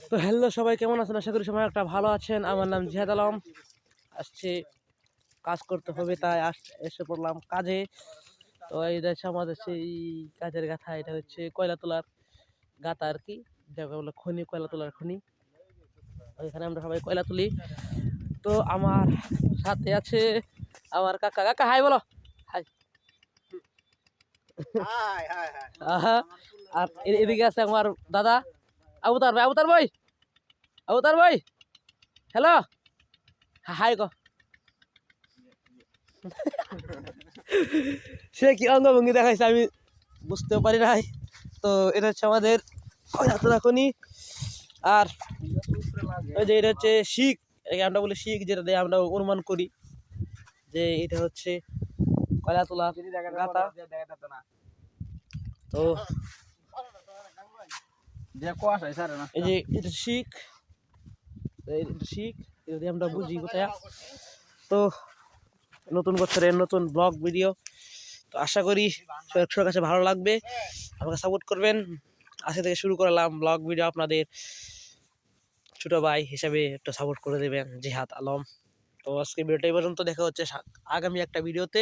তো হ্যালো সবাই, কেমন আছেন? আশা করি সবাই একটা ভালো আছেন। আমার নাম জিহাদ আলম। আসছে কাজ করতে হবে, তাই এসে পড়লাম কাজে। তো এই হচ্ছে আমাদের সেই কাজের গাথা। এটা হচ্ছে কয়লা তোলার গাথা আর কি, যাকে বলে খনি, কয়লা তোলার খনি। এখানে আমরা সবাই কয়লা তুলি। তো আমার সাথে আছে আমার কাকা। কাকা হাই বলো। হাই। আর এদিকে আছে আমার দাদা আবুতার ভাই। আবুতার ভাই, আবুতার ভাই, হ্যালো, হাই গো। সে কি অঙ্গভঙ্গি দেখাইছে আমি বুঝতেও পারি নাই। তো এটা হচ্ছে আমাদের খনি। আর ওই যে এটা হচ্ছে শিখ, এটাকে আমরা বলি শিখ, যেটা দিয়ে আমরা অনুমান করি যে এটা হচ্ছে কয়লা তোলা গাতা। তো এই যে এটা শিখ, শিখ, এটা দিয়ে আমরা বুঝি কোথায়। তো নতুন বছরের নতুন ব্লগ ভিডিও, তো আশা করি সবার কাছে ভালো লাগবে, আমাকে সাপোর্ট করবেন। আজকে থেকে শুরু করলাম ব্লগ ভিডিও, আপনাদের ছোট ভাই হিসাবে একটু সাপোর্ট করে দেবেন, জিহাদ আলম। তো আজকে ভিডিওটা এই পর্যন্ত, দেখা হচ্ছে আগামী একটা ভিডিওতে।